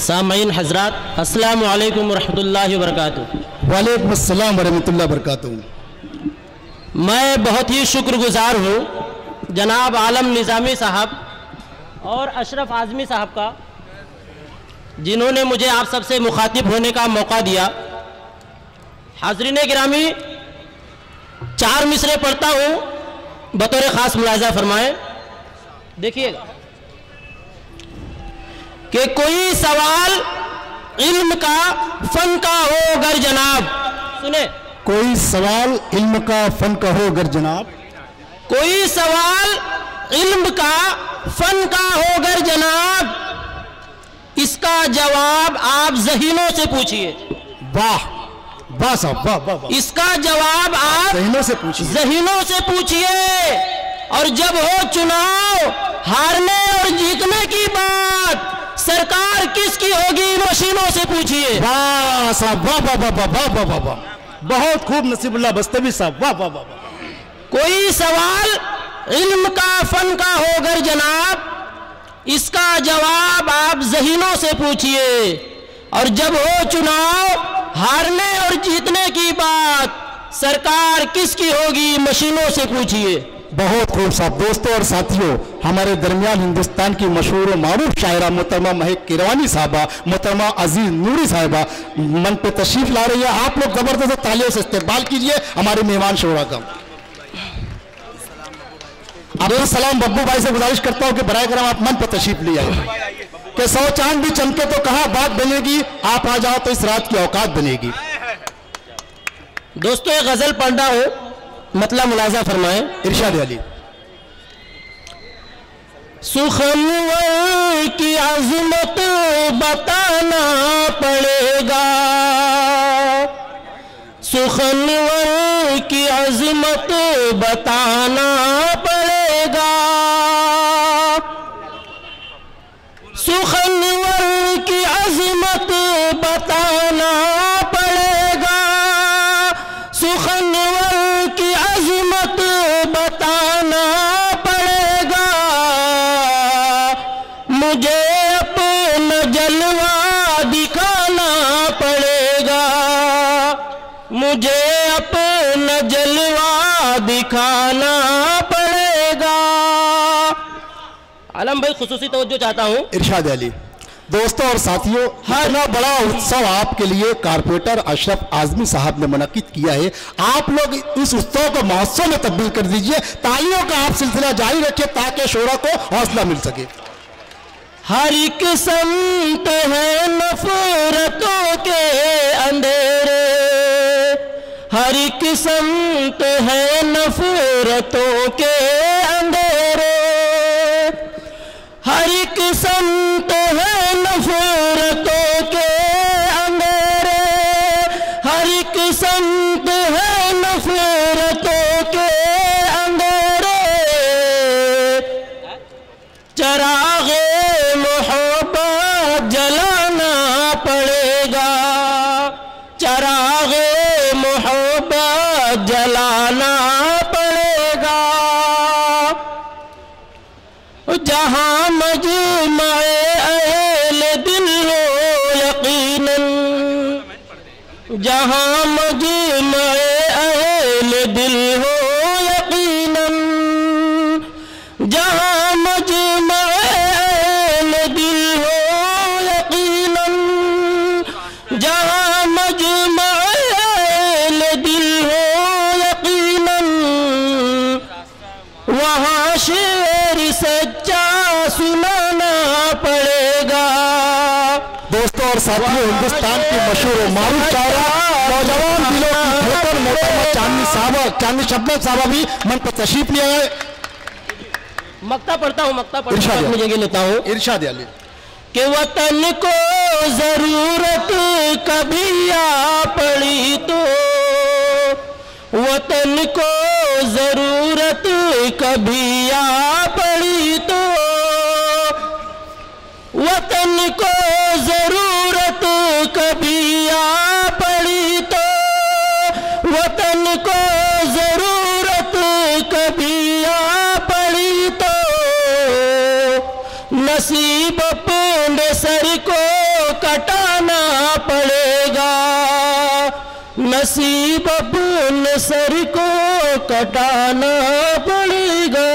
सामीन हजरात, अस्सलामु अलैकुम वरहमतुल्लाहि वबरकातुहू। वालेकुम अस्सलाम वरहमतुल्लाहि वबरकातुहू। मैं बहुत ही शुक्रगुजार हूँ जनाब आलम निज़ामी साहब और अशरफ आज़मी साहब का, जिन्होंने मुझे आप सबसे मुखातिब होने का मौका दिया। हाज़रीन गिरामी, 4 मिसरे पढ़ता हूँ, बतौर ख़ास मुलाज़ा फरमाएं। देखिएगा कि कोई सवाल इल्म का फन का हो अगर जनाब, सुने, कोई सवाल इल्म का फन का हो अगर जनाब, कोई सवाल इल्म का फन का हो अगर जनाब, इसका जवाब आप ज़हीनों से पूछिए। वाह वाह साहब, वाह वाह वाह। इसका जवाब आप ज़हीनों से पूछिए, ज़हीनों से पूछिए। और जब हो चुनाव हारने और जीतने की बात, सरकार किसकी होगी मशीनों से पूछिए। वाह साहब, वाह वाह वाह वाह वाह वाह वाह, बहुत खूब नसीबुल्लाह बस्तवी साहब, वाह वाह वाह वाह। कोई सवाल इल्म का फन का हो अगर जनाब, इसका जवाब आप ज़हीनों से पूछिए। और जब हो चुनाव हारने और जीतने की बात, सरकार किसकी होगी मशीनों से पूछिए। बहुत खूब साहब। दोस्तों और साथियों, हमारे दरमियान हिंदुस्तान की मशहूर मारूफ शायरा मोहतरमा महक किरवानी साहबा, मोहतरमा अजीज नूरी साहबा मन पे तशरीफ ला रही है। आप लोग जबरदस्त तालियों से इस्तेमाल कीजिए हमारे मेहमान शोरा का। अब सलाम बब्बू भाई से गुजारिश करता हूँ कि बराए करम आप मन पे तशरीफ ले आइए कि 100 चांद भी चमके तो कहाँ बात बनेगी, आप आ जाओ तो इस रात की औकात बनेगी। दोस्तों, एक गजल पढ़ रहा हूँ, मतलब मुलाजा फरमाएं। इरशाद अली। सुखनवर की अज़मत बताना पड़ेगा, सुखनवर की अज़मत बताना पड़ेगा, सुखनवर की अज़मत बताना पड़ेगा, सुखनवर की अज़मत बताना पड़ेगा। मुझे अपना जलवा दिखाना पड़ेगा, मुझे अपना जलवा दिखाना पड़ेगा। आलम भाई, खुसूसी तवज्जो चाहता हूँ। इरशाद अली। दोस्तों और साथियों, इतना बड़ा उत्सव आपके लिए कारपोरेटर अशरफ आज़मी साहब ने मुनक्किद किया है। आप लोग इस उत्सव को महोत्सव में तब्दील कर दीजिए। तालियों का आप सिलसिला जारी रखिए ताकि शोरा को हौसला मिल सके। हर एक समत है नफरतों के अंधेरे, हर एक समत है नफरतों के अंधेरे, हर एक समत है नफरतों के अंधेरे, हर एक समत है नफरतों के अंधेरे। चरागे मोहब्बत जलाना पड़ेगा, चरागे मोहब्बत जलाना पड़ेगा। जहाँ मजमाए अहले दिल हो यकीनन, जहाँ मजमाए अहले दिल हो यकीनन, जहाँ मजमाए अहले दिल हो यकीनन, जहाँ मजमाए अहले दिल हो यकीनन, वहाँ शेर सच्चा सुनाना पड़ेगा। दोस्तों और साथियों, हिंदुस्तान की मशहूर मारूफ शायरा नौजवान दिलों की धड़कन मोहतरमा चांदनी साहबा, चांदनी शबनम साहबा भी मन पर तशरीफ लिया है। मक्ता पढ़ता हूँ, मक्ता पढ़ता हूँ, अपनी जगह लेता हूँ। इरशाद अली। कि वतन को जरूरत कभी आ पड़ी तो, वतन को जरूरत कभी आ पड़ी तो, वतन को जरूरत कभी आ पड़ी तो, वतन को जरूरत कभी आ पड़ी तो, नसीब अपने सर को कटाना पड़ेगा, नसीब अपने सर को कटाना पड़ेगा।